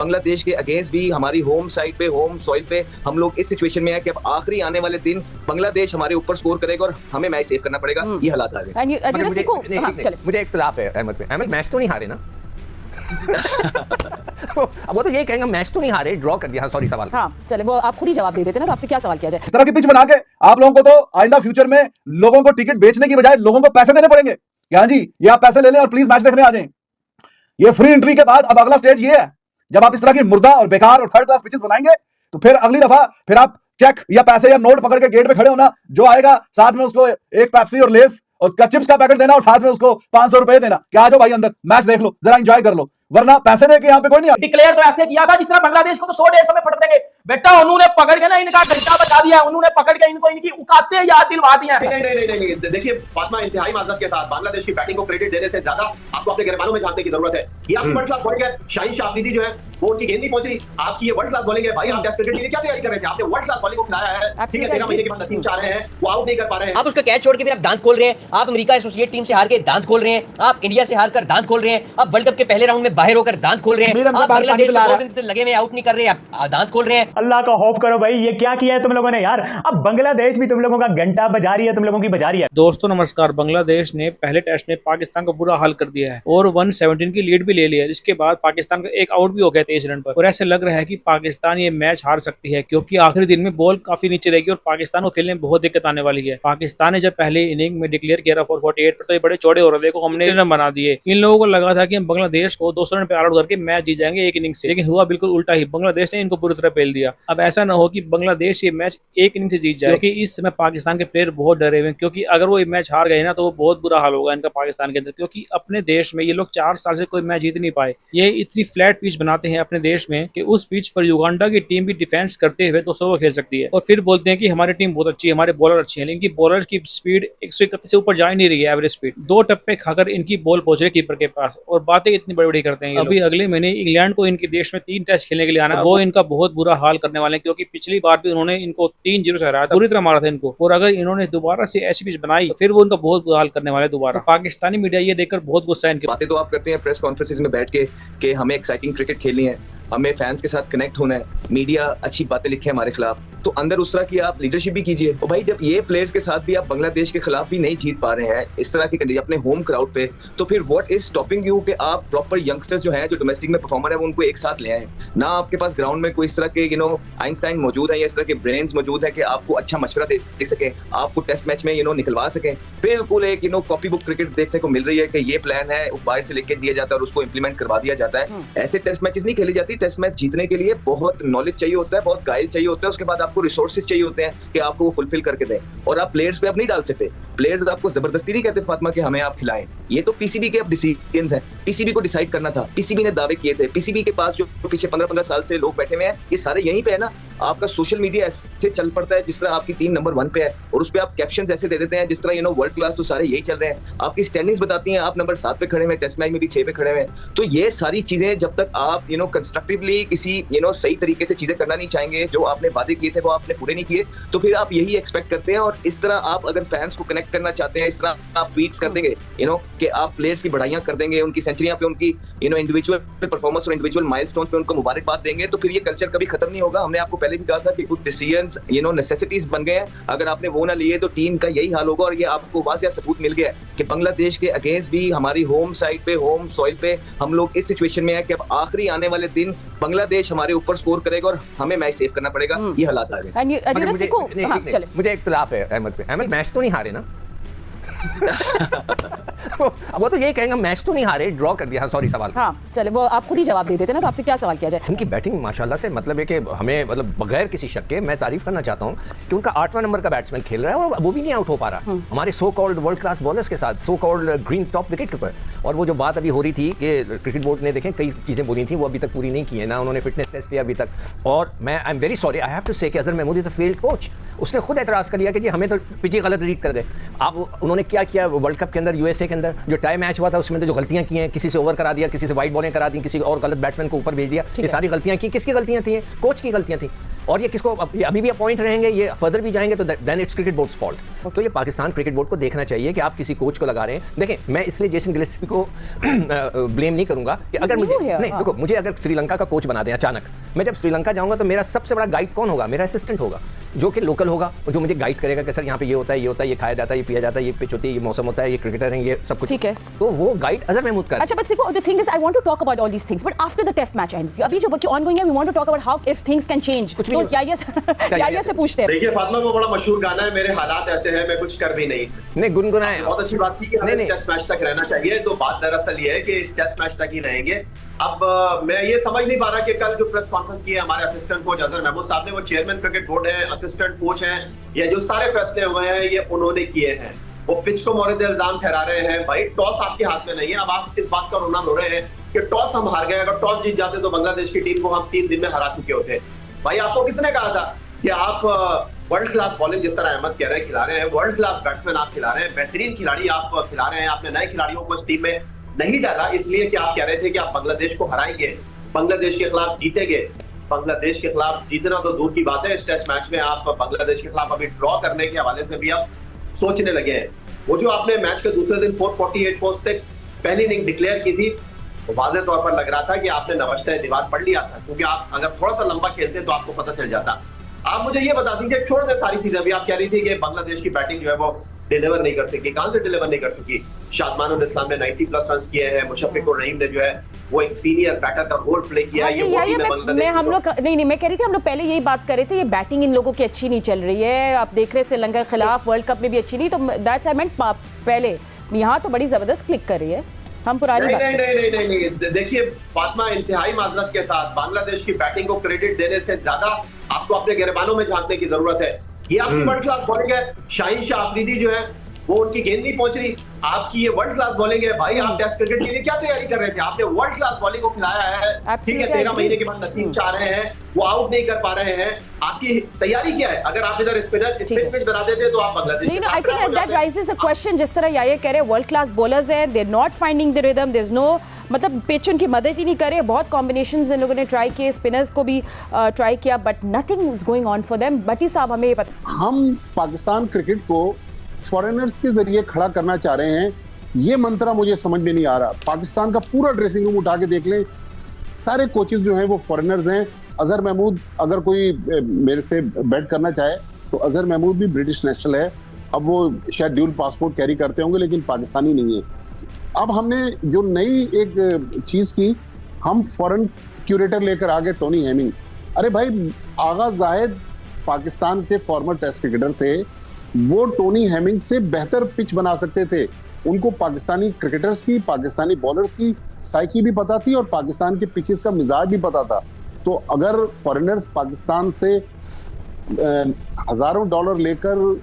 बांग्लादेश के अगेंस्ट भी हमारी होम साइड पे, होम सॉइल पे हम लोग इस सिचुएशन में है कि अब आखिरी आने वाले दिन बांग्लादेश हमारे ऊपर स्कोर करेगा और हमें मैच सेव करना पड़ेगा। ये हालात आ गए। मुझे इख्तिलाफ है अहमद पे। अहमद मैच तो नहीं हारे ना? वो तो यही कहेंगे मैच तो नहीं हारे, ड्रॉ कर दिया। सॉरी सवाल। हाँ चले, वो आप खुद ही जवाब दे देते ना, तो आपसे क्या सवाल किया जाए। इस तरह की पिच बना के आप लोगों को तो आइंदा फ्यूचर में लोगों को टिकट बेचने की बजाय लोगों को पैसे देने पड़ेंगे। हाँ जी, ये आप पैसे ले लें और प्लीज मैच देखने आ जाएं। ये फ्री एंट्री के बाद अब अगला स्टेज ये है, जब आप इस तरह की मुर्दा और बेकार और थर्ड क्लास पिचेस बनाएंगे तो फिर अगली दफा फिर आप चेक या पैसे या नोट पकड़ के गेट पे खड़े होना, जो आएगा साथ में उसको एक पेप्सी और लेस और चिप्स का पैकेट देना और साथ में उसको 500 रुपए देना कि आ जाओ भाई अंदर मैच देख लो, जरा एंजॉय कर लो, वरना पैसे दे के यहाँ पे कोई नहीं। डिक्लेयर तो ऐसे किया था जिस तरह बांग्लादेश को तो 100-150 में फट देंगे बेटा। उन्होंने पकड़ के ना इनका घंटा बचा दिया, उन्होंने पकड़ के इनको इनकी औकातें याद दिलवा दी हैं। नहीं, देखिए फातिमा इंतहाई माजरत के साथ बांग्लादेश की बैटिंग को क्रेडिट देने से ज्यादा आपको अपने गिरबानों में जानने की जरूरत है। ये आपकी वर्ल्ड क्लास बॉलिंग है। शाहीन शाह अफरीदी जो है वो उनकी गेंद नहीं पहुंच रही, आपकी ये वर्ल्ड क्लास बॉलिंग है। भाई हम टेस्ट क्रिकेट के लिए क्या तैयारी कर रहे थे? आपने वर्ल्ड क्लास बॉलिंग को खिलाया है, ठीक है। 13 महीने के बाद नसीम चाह रहे हैं, वो आउट नहीं कर पा रहे हैं। आप उसका कैच छोड़ के भी आप दांत खोल रहे हैं, आप अमेरिका एसोसिएट टीम से हार के दांत खोल रहे हैं, आप इंडिया से हार कर दांत खोल रहे हैं, आप वर्ल्ड कप के पहले राउंड में बाहर होकर दांत खोल रहे हैं, आप बांग्लादेश को 2 दिन से लगे हुए आउट नहीं कर रहे, आप दांत खोल रहे हैं। अल्लाह का खौफ करो भाई, ये क्या किया है तुम लोगों ने यार। अब बांग्लादेश भी तुम लोगों का घंटा बजा रही है, तुम लोगों की बजा रही है। दोस्तों नमस्कार। बांग्लादेश ने पहले टेस्ट में पाकिस्तान का बुरा हाल कर दिया है और 117 की लीड भी ले लिया है। इसके बाद पाकिस्तान का एक आउट भी हो गया 23 रन पर और ऐसे लग रहा है कि पाकिस्तान ये मैच हार सकती है, क्योंकि आखिरी दिन में बॉल काफी नीचे रहेगी और पाकिस्तान को खेलने में बहुत दिक्कत आने वाली है। पाकिस्तान ने जब पहले इनिंग में डिक्लेयर किया 448 पर तो ये बड़े चौड़े हो रहे, देखो हमने रन बना दिए। इन लोगों को लगा था कि हम बांग्लादेश को 200 रन पे आउट करके मैच जीत जाएंगे एक इनिंग से, लेकिन हुआ बिल्कुल उल्टा ही। बांग्लादेश ने इनको पूरी तरह पेल दिया। अब ऐसा ना हो कि बांग्लादेश ये मैच एक इनिंग से जीत जाए, क्योंकि इस समय पाकिस्तान के प्लेयर बहुत डरे हुए हैं, क्योंकि अगर वो ये मैच हार गए ना तो वो बहुत बुरा हाल होगा इनका पाकिस्तान के अंदर, क्योंकि अपने देश में ये लोग 4 साल से कोई मैच जीत नहीं पाए। ये इतनी फ्लैट पिच बनाते हैं अपने देश में कि उस पिच पर युगांडा की टीम भी डिफेंस करते हुए 200 ओवर खेल सकती है और फिर बोलते हैं कि हमारी टीम बहुत अच्छी है, हमारे बॉलर अच्छे हैं, लेकिन इनकी बॉलर की स्पीड 131 से ऊपर जा ही नहीं रही है, एवरेज स्पीड। 2 टप्पे खाकर इनकी बॉल पहुंच रही कीपर के पास और बातें इतनी बड़ी बड़ी करते हैं। अभी अगले महीने इंग्लैंड को इनके देश में 3 टेस्ट खेलने के लिए आना, वो इनका बहुत बुरा हाल करने वाले हैं, क्योंकि पिछली बार भी उन्होंने इनको 3-0 से हराया था, पूरी तरह मारा था इनको। और अगर इन्होंने दोबारा से ऐसी पिच बनाई तो फिर वो उनका बहुत बुरा हाल करने वाले दोबारा। पाकिस्तानी मीडिया ये देखकर बहुत गुस्सा है इनके। बातें तो आप करते हैं प्रेस कॉन्फ्रेंसेस में बैठ के कि हमें एक्साइटिंग क्रिकेट खेलनी है, हमें फैंस के साथ कनेक्ट होना है, मीडिया अच्छी बातें लिखे हमारे खिलाफ, तो अंदर उस तरह की आप लीडरशिप भी कीजिए। और भाई जब ये प्लेयर्स के साथ भी आप बांग्लादेश के खिलाफ भी नहीं जीत पा रहे हैं इस तरह की कंडीशन अपने होम क्राउड पे, तो फिर व्हाट इज स्टॉपिंग यू कि आप प्रॉपर यंगस्टर्स जो हैं जो डोमेस्टिक में परफॉर्मर है वो उनको एक साथ ले आए ना। आपके पास ग्राउंड में कोई इस तरह के आइंस्टाइन मौजूद है या इस तरह के ब्रेन्स मौजूद है कि आपको अच्छा मशवरा दे सके, आपको टेस्ट मैच में निकलवा सके। बिल्कुल एक कॉपी बुक क्रिकेट देखने को मिल रही है कि ये प्लान है, बाहर से लेके दिया जाता है और उसको इंप्लीमेंट करवा दिया जाता है। ऐसे टेस्ट मैचेस नहीं खेली जाती। टेस्ट मैच जीतने के लिए बहुत नॉलेज चाहिए होता है, बहुत गाइड चाहिए होता है, उसके बाद आपको रिसोर्सेज चाहिए होते हैं कि आपको वो फुलफिल करके दें। और आप प्लेयर्स पे आप नहीं डाल सकते। प्लेयर्स आपको जबरदस्ती नहीं कहते फातिमा कि हमें आप खिलाएं। ये तो पीसीबी के अब डिसीजंस हैं। पीसीबी को डिसाइड करना था, पीसीबी ने दावे किए थे। पीसीबी के पास जो पीछे 15-15 साल से लोग बैठे हुए हैं, ये सारे यहीं पे है ना। आपका सोशल मीडिया ऐसे चल पड़ता है जिस तरह आपकी टीम नंबर 1 पे है और उस पे आप कैप्शंस ऐसे दे देते हैं जिस तरह वर्ल्ड क्लास तो सारे यही चल रहे हैं। आपकी स्टैंडिंग्स बताती हैं आप नंबर 7 पे खड़े हुए, टेस्ट मैच में भी 6 पे खड़े हुए। तो ये सारी चीजें जब तक आप कंस्ट्रक्टिवली किसी सही तरीके से चीजें करना नहीं चाहेंगे, जो आपने वादे किए थे वो आपने पूरे नहीं किए, तो फिर आप यही एक्सपेक्ट करते हैं। और इस तरह आप अगर फैंस को कनेक्ट करना चाहते हैं, इस तरह आप ट्वीट्स कर देंगे कि आप प्लेयर्स की बढ़ाइयां कर देंगे, उनकी सेंचुरियां पे, उनकी इंडिविजुअल परफॉर्मेंस और इंडिविजुअल माइलस्टोन्स पे उनको मुबारकबाद देंगे, तो फिर ये कल्चर कभी खत्म नहीं होगा। हमने आपको पहले भी कहा था कि कुछ डिसीजंस नेसेसिटीज बन गए हैं, अगर आपने वो ना लिए तो टीम का यही हाल होगा। और ये आपको वाज़ेह सबूत मिल गया कि बांग्लादेश के अगेंस्ट भी हमारी होम साइड पे, होम सॉइल पे हम लोग इस सिचुएशन में है कि अब आखिरी आने वाले दिन बांग्लादेश हमारे ऊपर स्कोर करेगा और हमें मैच सेव करना पड़ेगा। ये हालात आ गए। मुझे इख्तिलाफ है अहमद पे। अहमद मैच तो नहीं हारे ना? वो तो यही कहेंगे मैच तो नहीं हारे, ड्रॉ कर दिया। सॉरी सवाल। हाँ चले, वो आप खुद ही जवाब दे देते ना, तो आपसे क्या सवाल किया जाए। उनकी बैटिंग माशाल्लाह से मतलब है कि हमें बगैर किसी शक के मैं तारीफ करना चाहता हूँ कि उनका 8वां नंबर का बैट्समैन खेल रहा है और वो भी नहीं आउट हो पा रहा हमारे so called world class bowlers के साथ, so called green top wicket keeper. और वो जो बात अभी हो रही थी कि क्रिकेट बोर्ड ने देखें कई चीज़ें बोली थी, वो अभी तक पूरी नहीं की है ना, उन्होंने फिटनेस टेस्ट किया अभी तक। और मैं I am very sorry, I have to say कि Azhar Mahmood is a field coach. उसने खुद एतराज़ कर लिया कि जी हमें तो पिच गलत रीड कर गए। आप उन्होंने क्या किया वर्ल्ड कप के अंदर यूएसए के अंदर जो टाई मैच हुआ था उसमें जो गलतियां की हैं, किसी से ओवर करा दिया, किसी से वाइड बॉलिंग करा दी, किसी और गलत बैट्समैन को ऊपर भेज दिया, ये सारी गलतियां की किसकी गलतियां थी? कोच की गलतियां थी। और ये किसको अभी भी अपॉइंट रहेंगे, ये फर्दर भी जाएंगे तो then it's cricket board's fault. तो ये पाकिस्तान क्रिकेट बोर्ड को देखना चाहिए कि आप किसी कोच को लगा रहे हैं। देखें, मैं इसलिए जेसन गिलेस्पी को ब्लेम नहीं करूंगा कि अगर मुझे नहीं, देखो, मुझे अगर श्रीलंका का कोच बना दें अचानक, मैं जब श्रीलंका जाऊंगा तो मेरा सबसे बड़ा गाइड कौन होगा? मेरा असिस्टेंट होगा, जो कि लोकल होगा, जो मुझे गाइड करेगा कि सर यहाँ पे ये होता है, ये होता है, ये खाया जाता है, ये पिया जाता है, ये पिच होती है, ये मौसम होता है, ये क्रिकेटर हैं, ये सब कुछ। ठीक है। तो वो गाइड अजहर महमूद का। अच्छा, but Siko, the thing is, I want to talk about all these things, but after the test match ends, अभी जो ongoing है, we want to talk about how if things can change. तो याहिया से पूछते हैं। देखिए फातिमा, वो बड़ा मशहूर गाना है, मेरे हालात ऐसे हैं मैं कुछ कर भी नहीं सकती। नहीं, गुनगुनाएं। बहुत अच्छी बात की कि हमें टेस्ट मैच तक रहना चाहिए। तो बात दरअसल ये है कि इस टेस्ट मैच तक ही रहेंगे। अब मैं ये समझ नहीं पा रहा कि कल जो प्रेस कॉन्फ्रेंस की है हमारे असिस्टेंट कोच अजहर महमूद साहब ने, वो चेयरमैन क्रिकेट बोर्ड है, असिस्टेंट कोच हैं, या जो सारे फैसले हुए हैं ये उन्होंने किए हैं। वो पिच को मौरिद इल्जाम ठहरा रहे हैं। भाई, टॉस आपके हाथ में नहीं है। अब आप इस बात का रोना रो रहे हैं कि टॉस हम हार गए, अगर टॉस जीत जाते तो बांग्लादेश की टीम को हम 3 दिन में हरा चुके होते। भाई, आपको किसने कहा था कि आप वर्ल्ड क्लास बॉलिंग, जिस तरह अहमद कह रहे हैं, खिला रहे हैं, वर्ल्ड क्लास बैट्समैन आप खिला रहे हैं, बेहतरीन खिलाड़ी आप खिला रहे हैं, आपने नए खिलाड़ियों को इस टीम में नहीं डाला इसलिए कि आप कह रहे थे कि आप बांग्लादेश को हराएंगे, बांग्लादेश के खिलाफ जीतेंगे। बांग्लादेश के खिलाफ जीतना तो दूर की बात है, इस टेस्ट मैच में आप बांग्लादेश के खिलाफ अभी ड्रॉ करने के हवाले से भी आप सोचने लगे हैं। वो जो आपने मैच के दूसरे दिन 448 4-6 पहली इनिंग डिक्लेयर की थी, तो वाज़ेह तौर पर लग रहा था कि आपने नवश्ता दीवार पढ़ लिया था, क्योंकि आप अगर थोड़ा सा लंबा खेलते तो आपको पता चल जाता। आप मुझे ये बता दीजिए, छोड़ दे सारी चीजें, अभी आप कह रही थी कि बांग्लादेश की बैटिंग जो है वो डिलीवर नहीं कर सकी। कहां से डिलीवर नहीं कर सकी? शादमानुल इस्लाम ने 90+ रन किए हैं, मुशफ़िकुर रहीम ने जो है वो एक सीनियर बैटर का रोल प्ले किया है। मैं कह रही थी, हम लोग पहले यही बात कर रहे थे, ये बैटिंग इन लोगों की अच्छी नहीं चल रही है। आप देख रहे श्रीलंका के खिलाफ वर्ल्ड कप में भी अच्छी नहीं, तो दैट्स आई मेंट पहले। यहाँ तो बड़ी जबरदस्त क्लिक कर रही है। हम पुरानी नहीं। देखिए फातिमा, इंतहाई माजरत के साथ बांग्लादेश की बैटिंग को क्रेडिट देने से ज्यादा आपको अपने गिरबानों में झांकने की जरूरत है। ये आपकी वर्ल्ड क्लास बॉलिंग है। शाहीन शाह अफरीदी जो है वो उनकी गेंद नहीं पहुंच रही, आपकी ये वर्ल्ड क्लास बॉलिंग है। भाई, आप टेस्ट क्रिकेट के लिए क्या तैयारी कर रहे थे? आपने वर्ल्ड क्लास बॉलिंग को खिलाया है, ठीक है, 13 महीने के बाद नसीम चाह रहे हैं, वो आउट नहीं कर पा रहे हैं। आपकी तैयारी क्या है? अगर आप इधर स्पिनर पिच बना देते तो आप Bangladesh. I think that rises a question, जिस तरह याहिया कह रहे हैं, वर्ल्ड क्लास बॉलर्स हैं, they are not finding the rhythm, there is no, मतलब पिच उनकी मदद ही नहीं करे। बहुत कॉम्बिनेशंस इन लोगों ने ट्राई किए, स्पिनर्स को भी ट्राई किया, but nothing is going on for them. Bhatti sahab, हमें ये पता, हम पाकिस्तान क्रिकेट को फॉरेनर्स के जरिए खड़ा करना चाह रहे हैं, ये मंत्रा मुझे समझ में नहीं आ रहा। पाकिस्तान का पूरा ड्रेसिंग रूम उठा के देख लें, सारे कोचेस जो हैं वो फॉरेनर्स हैं। अजहर महमूद, अगर कोई मेरे से बैट करना चाहे तो अजहर महमूद भी ब्रिटिश नेशनल है। अब वो शायद ड्यूल पासपोर्ट कैरी करते होंगे, लेकिन पाकिस्तानी नहीं है। अब हमने जो नई एक चीज की, हम फॉरेन क्यूरेटर लेकर आ गए, टोनी हेमिंग। अरे भाई, आगा जाहिद पाकिस्तान के फॉर्मर टेस्ट क्रिकेटर थे, वो टोनी हेमिंग से बेहतर पिच बना सकते थे। उनको पाकिस्तानी क्रिकेटर्स की, पाकिस्तानी बॉलर्स की साइकी भी पता थी और पाकिस्तान के पिचेस का मिजाज भी पता था। तो अगर फॉरेनर्स पाकिस्तान से हजारों डॉलर लेकर,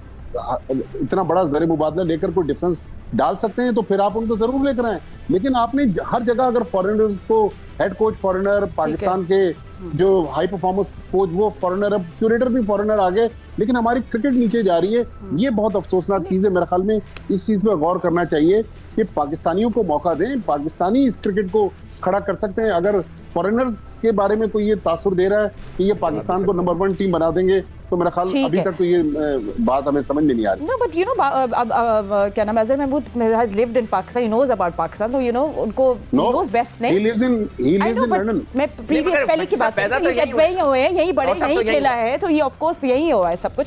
इतना बड़ा ज़र मुबादला लेकर कोई डिफरेंस डाल सकते हैं तो फिर आप उनको जरूर लेकर आए। लेकिन आपने हर जगह अगर फॉरेनर्स को, हेड कोच फॉरेनर, पाकिस्तान के जो हाई परफॉर्मेंस कोच वो फॉरेनर, अब क्यूरेटर भी फॉरेनर आ गए, लेकिन हमारी क्रिकेट नीचे जा रही है। ये बहुत अफसोसनाक चीज़ है। मेरे ख्याल में इस चीज़ पर गौर करना चाहिए कि पाकिस्तानियों को मौका दें, पाकिस्तानी इस क्रिकेट को खड़ा कर सकते हैं। अगर फॉरेनर्स के बारे में कोई ये तासुर दे रहा है कि ये पाकिस्तान को नंबर 1 टीम बना देंगे, तो मेरा ख्याल अभी तक तो ये बात हमें समझ में नहीं आ रही। No, but you know, क्या नाम है, Azhar Mahmood has lived in Pakistan, he knows about Pakistan, तो you know उनको he knows best, नहीं? He lives in London. मैं प्रीवियस पहले की बात कर रही हूँ, यहीं बड़े, यहीं खेला है, तो ये ऑफ कोर्स यहीं हुआ है सब कुछ।